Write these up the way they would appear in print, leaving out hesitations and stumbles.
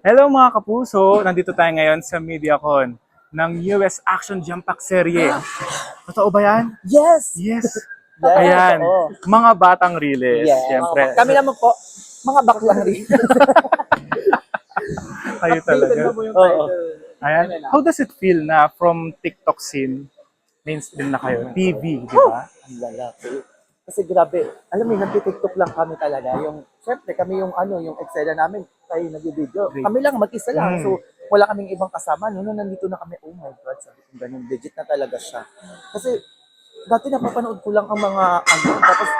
Hello mga kapuso! Nandito tayo ngayon sa MediaCon ng US Action Jump Pack Serye. Totoo ba yan? Yes! Yes! Yes, Ayan, oo. mga batang riles, Yes. siyempre. Kami naman po, mga baklang rin. Kayo talaga. Oo. Ayan. How does it feel na from TikTok scene, mainstream na kayo, TV, di ba? Ang lalaki. Kasi grabe, alam mo, nag-tiktok lang kami talaga. Yung, syempre, kami yung yung eksena namin, tayo nag-video. Great. Kami lang, mag-isa lang. Mm. So, wala kaming ibang kasama. Nung nandito na kami, oh my God, sabi ko ganun, legit na talaga siya. Kasi, dati napapanood ko lang ang mga, tapos,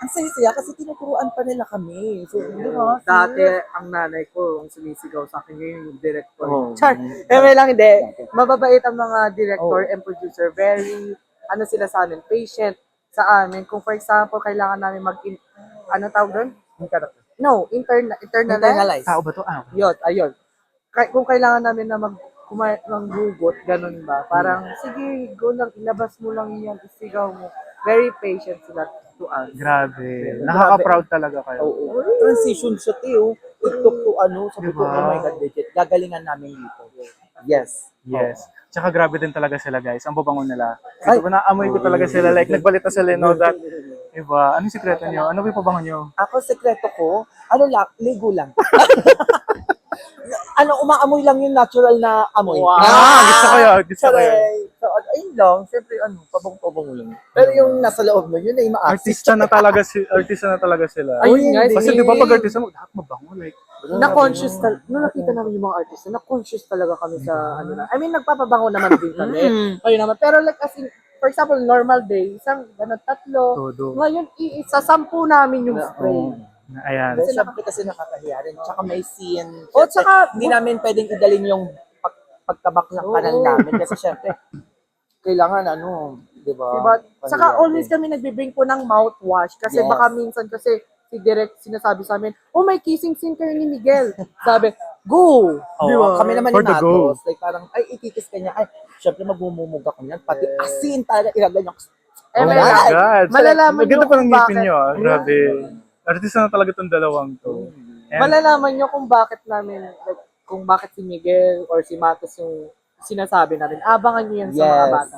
ang saya-saya kasi tinuturuan pa nila kami. So, di ba? Dati, ang nanay ko, ang sumisigaw sa akin ngayon, yung director. Oh. Char! May lang hindi. Mababait ang mga director and producer. Very, sila sa amin, patient sa amin. Kung for example, kailangan namin ano tawag doon? No, internalize. Internalize. Tao ba to? Ah, Yun, ayun. Kung kailangan namin na manggugot, ganun ba? Parang, sige, go lang, ilabas mo lang yan, isigaw mo. Very patient sila to us. grabe. Nakaka-proud talaga kayo. Oo. Transition siya, Teo. TikTok to sabi ko, Diba? oh my God, legit. Gagalingan namin dito. Yes. Yes. Tsaka grabe din talaga sila guys. Ang babango nila. Ay! Ito naamoy ko talaga sila. Like nagbalita sila no that. Diba? Anong sikreto nyo? Ano ba yung pabango nyo? Ako, sekreto ko, ligo lang. Umaamoy lang yung natural na amoy. Wow! Gusto ko yun. Gusto ko yun. So, ayun lang, syempre, pabong-pabong lang. Pero yung nasa loob mo, yun ay ma-assist. Artista na talaga sila. Ayun nga, Kasi di ba pag artista mo, dapat mabango. Like, Na-conscious nung nakita namin yung mga artist, na-conscious talaga kami sa ano na. I mean, nagpapabango naman din kami. Ayun naman. Pero like, as in, for example, normal day, isang ganun, tatlo. todo. Ngayon, sa 10 namin yung spray. Ayan. Kasi syempre kasi nakakahiya rin. Tsaka may scene. O, tsaka, Hindi namin pwedeng idalin yung pagkabak ng kanal namin. Kasi syempre, kailangan di ba? diba? Saka Pahiya always din. kami nagbe-bring po ng mouthwash. Kasi Yes. baka minsan kasi si Direk sinasabi sa amin, oh, may kissing scene kayo ni Miguel. Sabi, go! Oo, Di ba? kami naman For ni the go. Matos, like parang, ay, ikikis ka niya. Ay, syempre magmumugak ko niyan. Pati asin talaga, ilaganyan ko. Eh, Oh my may- God. malalaman Maganda nyo pa ng kung ngipin bakit. nyo. Grabe. Artista na talaga itong dalawang to. And, Malalaman nyo kung bakit namin, like, kung bakit si Miguel or si Matos yung sinasabi namin. Abangan nyo yan sa mga Yes. bata.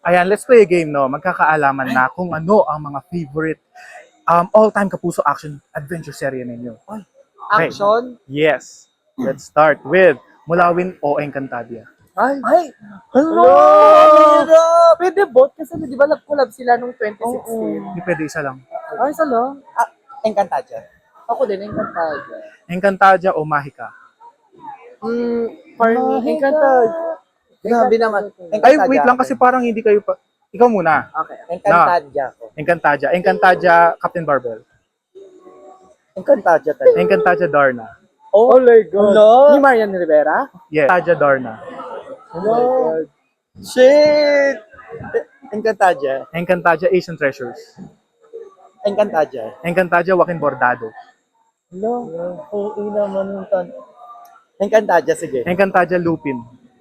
ayan, let's play a game, no? Magkakaalaman na kung ano ang mga favorite all-time kapuso action adventure serye ninyo. Okay. Action. Yes. Let's start with Mulawin o Encantadia. Ay, Hello! hirap! Pwede bot kasi di ba nag-collab sila nung 2016? Hindi pwede isa lang. Ay, isa lang. Encantadia. Ako din, Encantada. Encantadia o Mahika? For me, Encantada. Grabe naman. Ay, wait lang kasi parang hindi kayo pa... Ikaw muna. Okay. Encantadia ko. Encantadia. Encantadia, Captain Barbell. Encantadia talaga. Encantadia, Darna. Oh my God. Hello? Ni Marian Rivera? Yes. Encantadia, Darna. Hello? Shit! Encantadia. Encantadia, Asian Treasures. Encantadia. Encantadia, Joaquin Bordado. Hello? Oo naman yung Encantadia, sige. Encantadia, Lupin.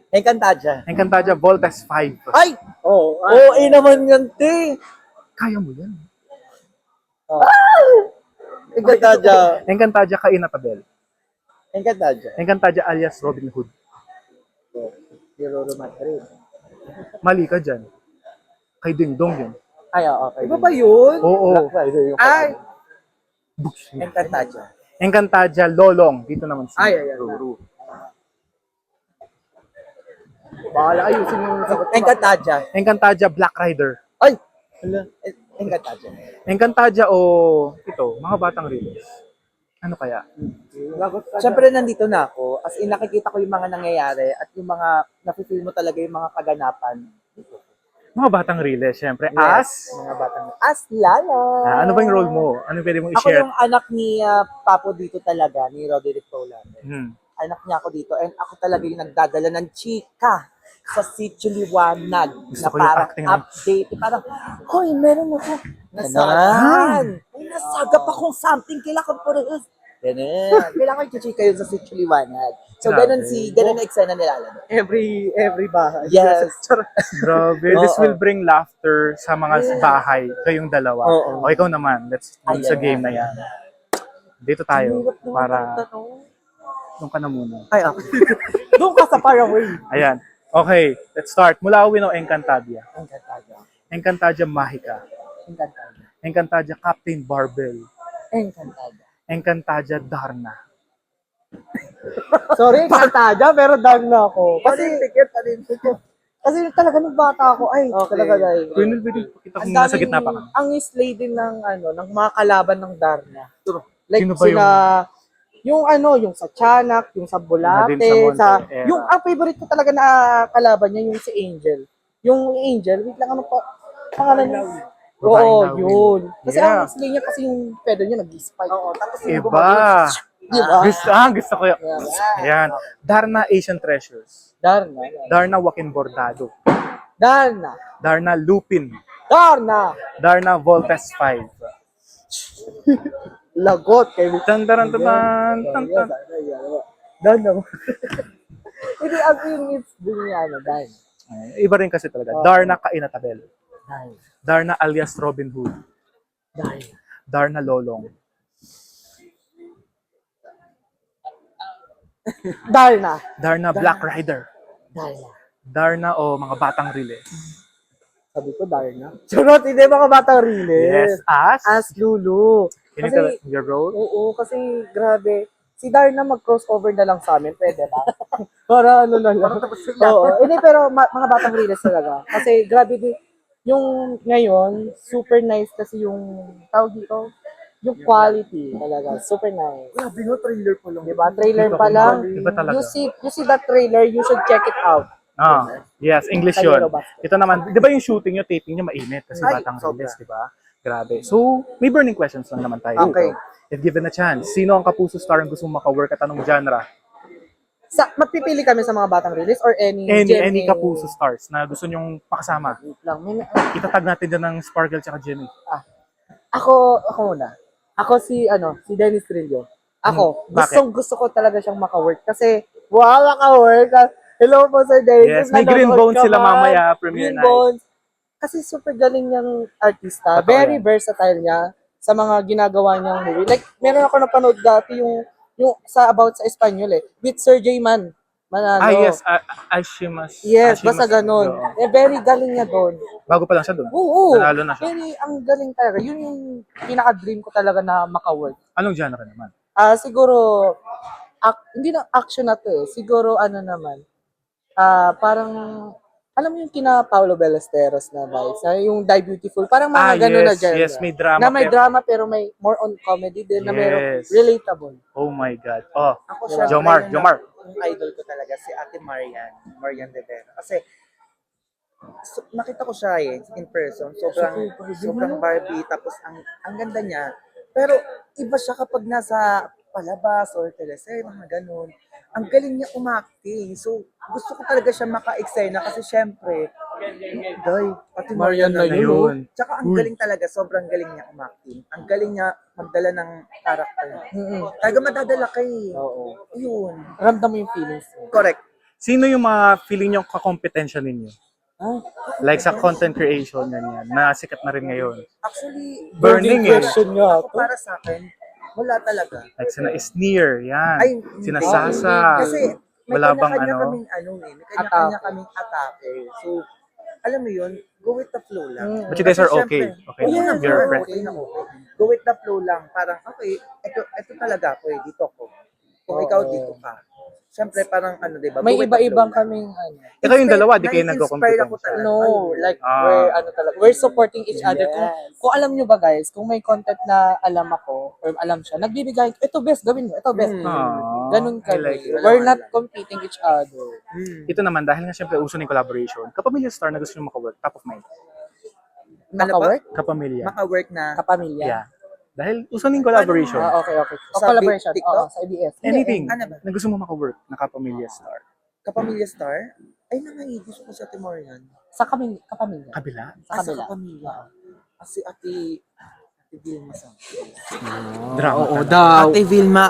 Encantadia. Encantadia, Voltes 5. Ay! Oo. Oo, naman yan, te! Kaya mo yan. Encantadia. Encantadia, Kaina Tabel. Encantadia. Encantadia alias Robin Hood. Hero Madrid. Mali ka dyan. Kay Ding Dong yun. Ay, okay. Iba ba yun? Oo. Black Rider yung Ay! Encantadia. Encantadia, Lolong. Dito naman si Ay, ay, ay. Ruru. Bahala, ayusin mo yung sagot. Encantadia. Encantadia, Black Rider. Ay! Encantadia. Encantadia o ito, mga batang riles. Ano kaya? Siyempre, nandito na ako. As in, nakikita ko yung mga nangyayari at yung mga, napifeel mo talaga yung mga kaganapan. Mga batang riles, syempre. Yes, As? mga batang. As Lala! Ano ba yung role mo? Ano yung pwede mong Ako i-share? yung anak ni Papo dito talaga, ni Roderick Paulano. Hmm. Anak niya ako dito and ako talaga yung nagdadala ng chika sa Sitio Liwanag Gusto na ko yung parang acting ng- update. Parang, hoy, meron ako. Nasaan? May nasagap akong something. Kailangan ko rin. Ganun. Kailangan ko chika yun sa Sitio Liwanag. So, Grabe. ganun na eksena nila. Every bahay. Yes. Grabe. This Oo. will bring laughter sa mga bahay. Kayong dalawa. Oo. O ikaw naman. Let's do sa Ayan. game na yan. Dito tayo. Hirap naman Para... ang tanong. Doon ka na muna. Ay, okay. Doon ka sa Faraway. Ayan. Okay, let's start. Mula Awin o Encantadia. Encantadia. Encantadia Magica. Encantadia. Encantadia Captain Barbell. Encantadia. Encantadia Darna. Sorry, Encantadia, pero down na ako. Kasi, Kasi talaga nung bata ako, ay, Okay. talaga dahil. Colonel, pwede pakita ko Ang muna sa daming- gitna pa ka. Ang slay din ng ng mga kalaban ng Darna. Like Sino ba sila, yung sa Tiyanak, yung sa Bulate, Nadine sa sa, Monte Era. yung ang favorite ko talaga na kalaban niya yung si Angel. Yung Angel, wait lang, ano pa pangalan niya? Oo, Babae na yun. Kasi Yeah. ang slay niya kasi yung pedo niya nag-spike. Oo, tapos yung Iba. Di ba? Gusto ko yun. Ayan. Darna Asian Treasures. Darna. Darna Joaquin Bordado. Darna. Darna Lupin. Darna. Darna Voltes 5. Lagot kay Tandaran tan tan. Darna. Hindi, ang yung din niya, Darna. Iba rin kasi talaga. Darna Kainatabel. Darna. Darna alias Robin Hood. Darna. Darna Lolong. Darna. Darna Black Rider. Darna. Darna o mga batang riles. Sabi ko, Darna. Charot, hindi mga batang riles. Yes, as As Lulu. Can you Kasi, tell your role? oo, kasi grabe. Si Darna mag-crossover na lang sa amin, pwede ba? Para ano na lang. Oo, hindi, pero mga batang riles talaga. Kasi grabe din. Yung ngayon, super nice kasi yung tawag dito, yung quality talaga. Super nice. Grabe no, trailer po lang. Diba? Trailer Iba pa lang. Iba talaga. You see that trailer, you should check it out. Ah, yes, English Tayo yun. ba? Ito naman, di ba yung shooting nyo, taping nyo mainit kasi Ay, batang sobra. riles, di ba? Grabe. So, may burning questions lang naman tayo. Okay. If given a chance, sino ang kapuso star ang gusto mong maka-work at anong genre? Magpipili kami sa mga batang release or any Any kapuso stars na gusto nyong makasama. lang. Itatag natin dyan ng Sparkle tsaka Jenny. Ako muna. Ako si Dennis Trillo. Ako, Bakit? gusto ko talaga siyang maka-work kasi maka-work. Hello po Sir Dennis. Yes, may Green Nanonood Bones ka sila man. mamaya, premiere Green night. Bones. Kasi super galing niyang artista. Totoo Very yan. versatile niya sa mga ginagawa niyang movie. Like, meron ako napanood dati yung sa about sa Espanyol with Sir J. Manalo. Yes, Ashimas. Yes, Ashimas- basta ganun. Oo. Very galing niya doon. Bago pa lang siya doon. Oo. Nanalo na siya. Very, ang galing talaga. Yun yung pinaka-dream ko talaga na maka-work. Anong genre naman? Siguro, hindi na action na to eh. Siguro naman, parang, alam mo yung kina Paulo Ballesteros na vibes, yung Die Beautiful, parang mga ganun na yes, genre. yes, may drama. Na may pero- drama pero may more on comedy din na merong Yes. relatable. Oh my God. Oh, Ako Diba? syempre, Jomar. yung idol ko talaga, si Ate Marian De Vera. Kasi, nakita ko siya in person. Sobrang Barbie. Tapos, ang ganda niya. Pero, iba siya kapag nasa palabas or teleserye, mga ganun. Ang galing niya umacting. So, gusto ko talaga siya maka-eksena kasi syempre, Ate Marian na yun. Tsaka ang galing talaga, sobrang galing niya umacting. Ang galing niya magdala ng character. Talaga madadala kay. Oo. Yun. Ramdam mo yung feelings mo. Correct. Sino yung mga feeling yung kakompetensya ninyo? Like sa content creation, ganyan, na sikat na rin ngayon. Actually, Burning eh. question nga ako para sa akin, wala talaga. Like sina Sneer, yan. Ay, Sina hindi. Sasa. Kasi may Wala bang kanya-kanya ano? kaming may kanya-kanya kaming atake. So, alam mo yun, go with the flow lang. But you guys are Kasi okay. syempre, Okay oo naman. naman, You're friends. okay na okay. Go with the flow lang. Parang, okay, ito talaga ako dito ko. Kung ikaw dito ka. Syempre, parang diba? May go with the iba-ibang flow lang. kaming Ikaw yung dalawa, di kayo Nai-inspire ako nagko-competensya. talaga. No, like Ah. we're supporting each other. Yes. Kung alam nyo ba guys, kung may content na alam ako or alam siya, nagbibigay, ito best, gawin mo, ito best. Aww, Ganun I kami. like it. We're not competing each other. Ito naman, dahil nga syempre uso ng collaboration, kapamilya star na gusto nyo maka-work, top of mind. Maka-work? Kapamilya. Maka-work na. Kapamilya? Yeah. Dahil uso ng collaboration. Okay. O Sa collaboration. TikTok? Sa ABS. Anything Ano ba? na gusto mo maka-work na kapamilya star. Kapamilya Star? Ay, gusto ko sa Ate Marian. Sa kapamilya. Kabila. Sa kabila. kapamilya. Kasi Ate Vilma sa. Drama. Oo, talaga. daw. Ate Vilma,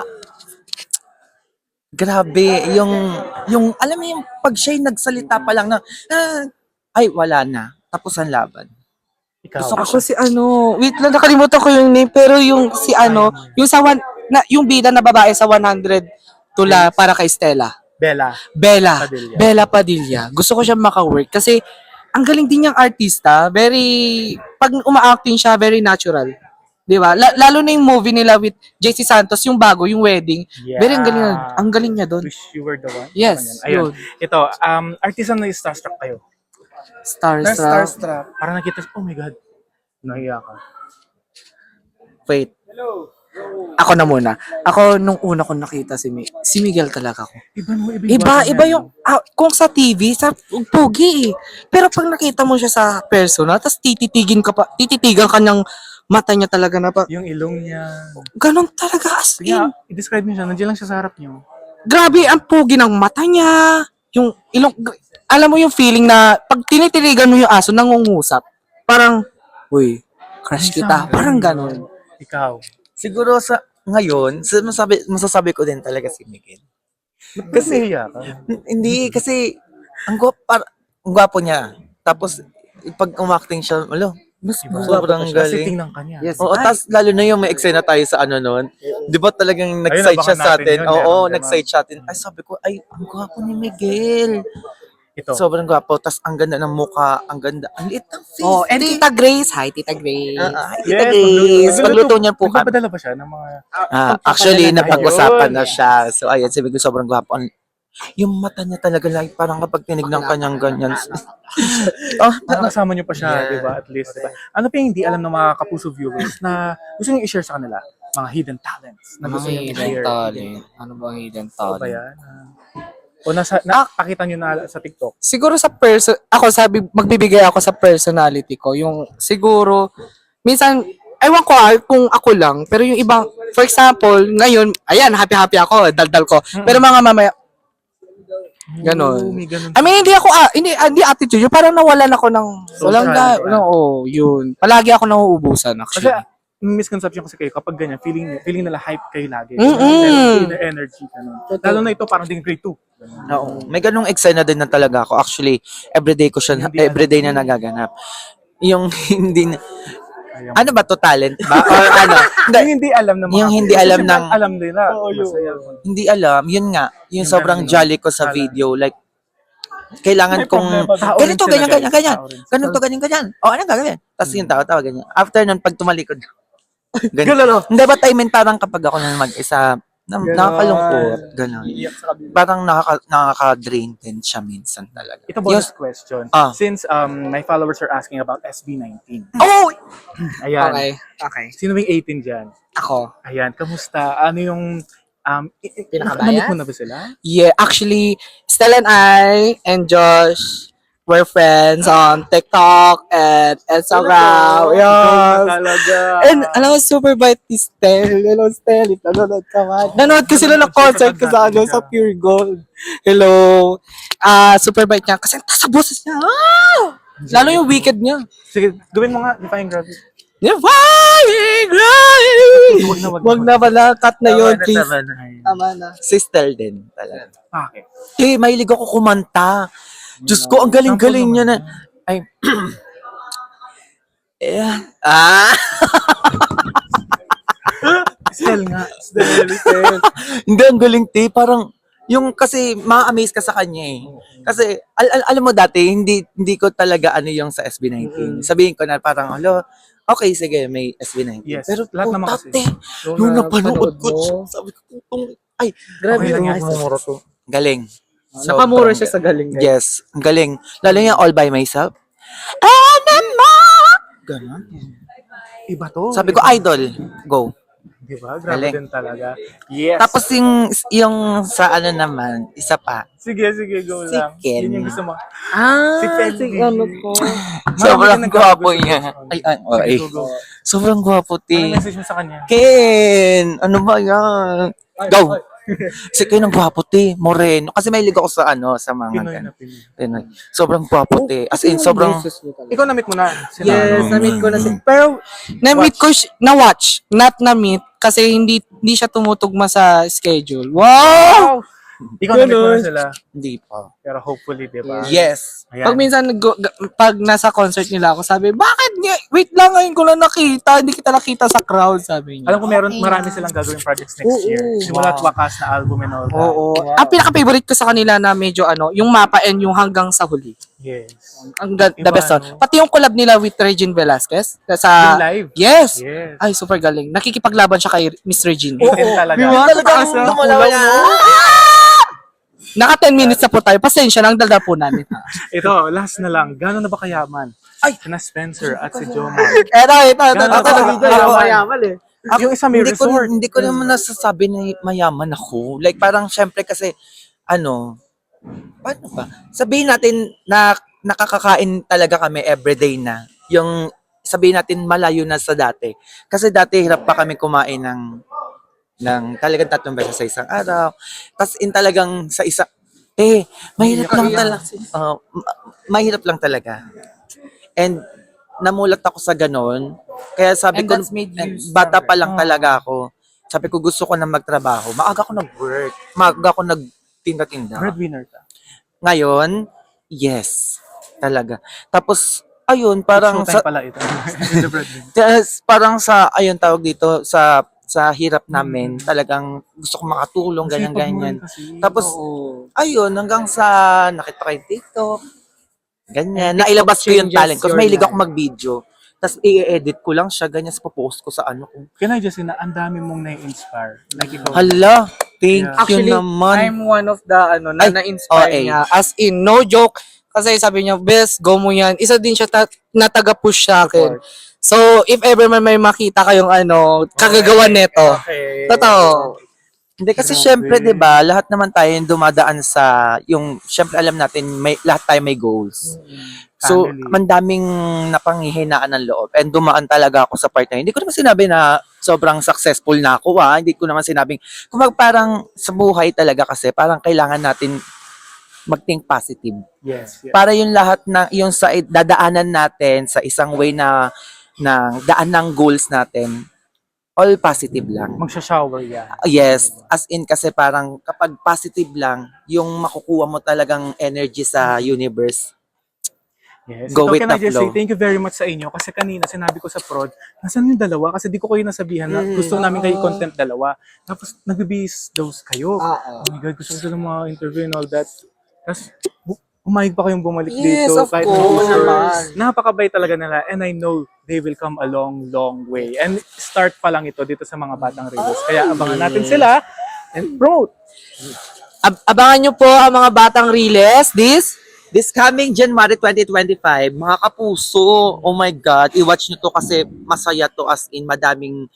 grabe, yung, alam mo yung pag siya'y nagsalita pa lang na, ay, wala na. Tapos ang laban. Ikaw. Ako si wait lang, nakalimutan ko yung name, pero yung si yung sa yung bida na babae sa 100 Tula para kay Stella. Bella. Bella. Padilla. Bella Padilla. Gusto ko siya maka-work kasi ang galing din niyang artista. Pag uma-acting siya, very natural. Di ba? Lalo na yung movie nila with JC Santos, yung bago, yung wedding. Yeah. Very ang galing niya doon. Wish you were the one. Yes, Ayun. yun. Ito, artist na starstruck kayo. Starstruck. Parang nakita, oh my God. Nahiya ka. Wait. Ako na muna. Ako, nung una ko nakita si Miguel talaga ako. Iba yung, kung sa TV, sa pugi eh. Pero pag nakita mo siya sa personal, tapos tititigan ka ng mata niya talaga na pa. Yung ilong niya. Ganon talaga as in. Yeah, i-describe niyo siya. Nandiyan lang siya sa harap niyo. Grabe ang pugi ng mata niya. Yung ilong, alam mo yung feeling na pag tinitiligan mo yung aso, nangungusap. Parang, uy, crush kita. Parang ganon. Ikaw. Siguro sa ngayon, masasabi ko din talaga si Miguel. Kasi nahiya ka. Hindi, kasi ang gwapo niya. Tapos, pag umacting siya, mas sobrang Kasi galing. tingnan ka niya. Yes. Oo, tas lalo na yung may eksena tayo sa ano nun. Di ba talagang nag-side siya abangan sa natin atin? yun, Oo, meron nag-side siya atin. Ay, sabi ko, ay, ang gwapo ni Miguel. Ito. Sobrang gwapo. Tas ang ganda ng mukha, ang ganda. Ang liit ng face. Oh, and Tita Grace. Hi, Tita Grace. Hi, Yes, Tita Grace. Pagluto niya po kami. Nagpapadala ba siya ng mga... Actually, napag-usapan Ayun. na siya. So, ayun, sabi ko, sobrang gwapo. Yung mata niya talaga, like, parang kapag tinignan ka niyang ganyan. Parang kasama niyo pa siya, Yeah. di ba? At least, di ba? Ano pa yung hindi alam ng mga kapuso viewers na gusto niyo i-share sa kanila? Mga hidden talents na gusto niyo i-share. Ano bang hidden Ano ba yan? O napakita niyo na sa TikTok? Siguro sa magbibigay ako sa personality ko. Yung siguro, minsan, ewan ko kung ako lang, pero yung ibang, for example, ngayon, ayan, happy-happy ako, daldal ko. Pero mga mamaya, ganon. May ganun. I mean, hindi attitude, yung parang nawalan ako ng, yun. Palagi ako nauubusan, Kasi actually. yung misconception kasi kayo, kapag ganyan, feeling nila hype kayo lagi. Mm-mm. Energy, ganun. Lalo na ito, parang din grade 2. Oo. May ganung eksena din na talaga ako. Actually, everyday ko siya, Hindi everyday na nagaganap. Yung hindi na, ano ba to, talent ba? Or ano? Hindi, Yung hindi alam ng mga Yung hindi kasi alam sila ng- alam nila. hindi alam. Yun nga, yung sobrang ganun. jolly ko sa video. Like, kailangan May kong, problema. Tao rin ganito, sila, ganyan, guys. ganyan, ganyan. Tao rin sila. Ganito, ganyan, ganyan. O, anong gagawin? Tapos yung tao, ganyan. After nun, pag tumalikod, ganyan. Galalo. Hindi ba I mean, parang kapag ako na mag-isa, nakakalungkot, gano'n. Parang nakaka-drain din siya minsan talaga. Ito bonus question. Ah. Since my followers are asking about SB19. Oh! Ayan. Okay. Sino yung 18 dyan? Ako. Ayan. Kamusta? Ano yung... Pinakabayas? Namit mo na ba sila? Yeah, actually, Stella and I and Josh were friends on TikTok and Instagram. Ikaw Yes. na talaga. And alam mo, super bite ni Stel. Hello, Stel. Nanonood ka man. Nanonood ko sila ng concert ko sa, sa Pure Gold. Hello. Super bite niya. Kasi ang taas sa boses niya. Lalo yung wicked niya. Sige, gawin mo nga. Defying Gravity. Defying Gravity! Wag na pala. Cut na yun, please. Tama na. Si Stel din talaga. Bakit? Mahilig ako kumanta. Diyos ko, ang galing-galing niya na. Ay. Stel nga. Hindi, ang galing, te. Parang, yung kasi, ma-amaze ka sa kanya eh. Kasi, alam mo dati, hindi ko talaga ano yung sa SB19. Sabihin ko na parang, okay, sige, may SB19. Yes, Pero, lahat naman kasi. tate, nung napanood ko siya, sabi ko, Grabe Okay lang yung yan. galing. Nakamura siya sa galing. Yes, ang galing. Lalo yung all by myself. Ganon. Iba to. Sabi ko, idol, go. Diba? Grabe Galing. din talaga. Yes. Tapos yung sa ano naman, isa pa. Sige, go Si lang. Ken. Yun yung gusto mo. Si Pelvi. ano ko. Sobrang din gwapo nagkakagusto. niya. Ay. Sige, go. Sobrang gwapo, Ano te. message mo sa kanya? Ken! Ano ba yan? Go! Si Ken ang gwapo, te. Moreno. Kasi mahilig ako sa sa mga Pinoy ganun. na Pinoy. Pinoy. Sobrang gwapo, te. As in, sobrang... Ikaw na-meet mo na. Sila, Yes, ano? na-meet ko na si... Pero, na-meet ko na-watch, not na-meet, kasi hindi siya tumutugma sa schedule. Wow! Ikaw na mo na sila. Hindi pa. Pero hopefully, di ba? Yes. Ayan. Pag minsan, pag nasa concert nila ako, sabi, bakit nga? Wait lang, ngayon ko lang nakita. Hindi kita nakita sa crowd, sabi niya. Alam ko marami silang gagawin projects next Oo. year. Simula't wakas na album and all that. Oo. Ang pinaka-favorite ko sa kanila na medyo yung mapa and yung hanggang sa huli. Yes. Ang the Iba, best one. no? Pati yung collab nila with Regine Velasquez. Yung live. Yes. Yes. Ay, super galing. Nakikipaglaban siya kay Miss Regine. Yun talaga. Talagang lumalaw niya. Naka 10 minutes na po tayo. Pasensya lang, daldal po namin. Ito, last na lang. Gano'n na ba kayaman? Ay! Na Spencer at si Jomar. Ito. Mayaman eh. Yung isa may resort. Hindi ko naman nasasabi na mayaman ako. Like parang syempre kasi paano ba? Sabihin natin na nakakakain talaga kami everyday na. Yung sabihin natin malayo na sa dati. Kasi dati hirap pa kami kumain ng talagang 3 beses sa isang araw. Tapos talagang sa isa mahirap lang talaga. Mahirap lang talaga. And namulat ako sa ganon. Kaya sabi And ko, that's made you bata pa stronger. lang talaga ako. Sabi ko gusto ko na magtrabaho. Maaga ako nag-work. Maaga ako nagtinda-tinda. Breadwinner ka. Ngayon, yes. Talaga. Tapos, ayun, parang Showtime sa, pala ito. The breadwinner. parang sa, ayun tawag dito, sa hirap namin, talagang gusto ko makatulong, ganyan-ganyan. Tapos, ayun, hanggang sa nakita ko yung TikTok, ganyan. And Nailabas ko yung changes talent ko. your Mahilig ako life. mag-video. Tapos, i-edit ko lang siya, ganyan, sa post ko sa ano ko. Can I just say na ang dami mong na-inspire? Like ikaw. Hala, thank Yeah. you Actually, naman. I'm one of the Ay, na-inspire OA. niya. As in, no joke. Kasi sabi niya, best, go mo yan. Isa din siya na taga-push sa akin. So, if ever man may makita kayong kagagawa neto. Okay. Totoo. Hindi kasi Grabe. syempre 'di ba, lahat naman tayo yung dumadaan sa yung syempre alam natin lahat tayo may goals. So, Family. mandaming napanghihinaan ng loob and dumaan talaga ako sa part na yun. Hindi ko naman sinabi na sobrang successful na ako Hindi ko naman sinabing parang sa buhay talaga kasi parang kailangan natin mag-think positive. Yes. Yes. Para yung lahat na yung sa dadaanan natin sa isang way na daan ng goals natin all positive lang. Magsha-shower yan. Yes, as in kasi parang kapag positive lang, yung makukuha mo talagang energy sa universe. Yes. Go Ito, with can I the just flow. say thank you very much sa inyo kasi kanina sinabi ko sa prod, nasan yung dalawa? Kasi di ko kayo nasabihan na gusto namin kayo content dalawa. Tapos nagbibis those kayo. Oh my God, gusto ko ng mga interview and all that. Tapos umayag pa kayong bumalik Yes, dito. of course naman. Napakabay talaga nila and I know they will come a long, long way. And start pa lang ito dito sa mga batang release. Kaya abangan natin sila and promote. Abangan nyo po ang mga batang Riles. This coming January 2025, mga kapuso, oh my God, i-watch nyo to kasi masaya to as in madaming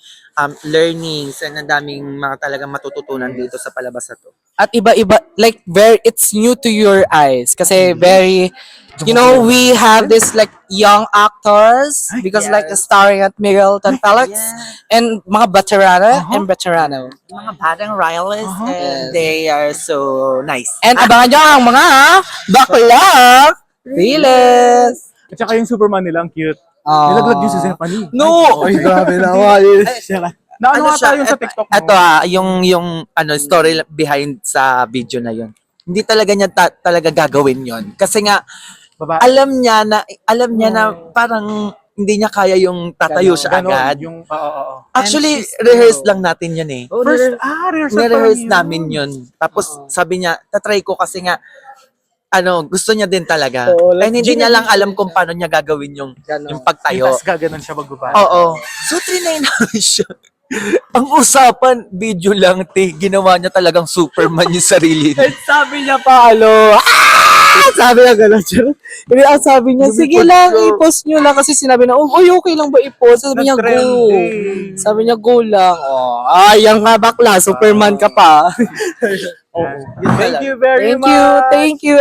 learnings and madaming mga talagang matututunan dito sa palabas na to. At iba-iba, like, it's new to your eyes. Kasi very, we have this, like, young actors. Because, like, starring at Miguelton Palace. And mga veterano. Mga batang royalists and Yes. they are so nice. And abangan nyo ang mga baklang Riles. At saka yung Superman nila, ang cute. Nilaglag yung si Zephanie. No! Ay, grabe naman. Naano nga tayo sa TikTok mo? Ito yung story behind sa video na yun. Hindi talaga niya talaga gagawin yon. Kasi nga Babae. alam niya na parang hindi niya kaya yung tatayo siya Ganon, agad. Yung, oo. Actually, And she's rehearse still- lang natin yun eh. First, rehearsal pa Nirehearse yun. namin yun. Tapos sabi niya, tatry ko kasi nga gusto niya din talaga. Oo, like, And hindi niya lang ginagawa alam niya. kung paano niya gagawin yung pagtayo. Tapos gaganon siya magbabae. Oo. So, trinay namin siya. Ang usapan, video lang, ginawa niya talagang Superman yung sarili niya. And sabi niya pa, sabi niya gano'n siya. Ang sabi niya, sige lang, i-post nyo lang. Kasi sinabi na, okay lang ba i-post? Sabi niya, go. Trending. Sabi niya, go lang. Yan nga bakla, Superman ka pa. Thank you very Thank much. you, thank you.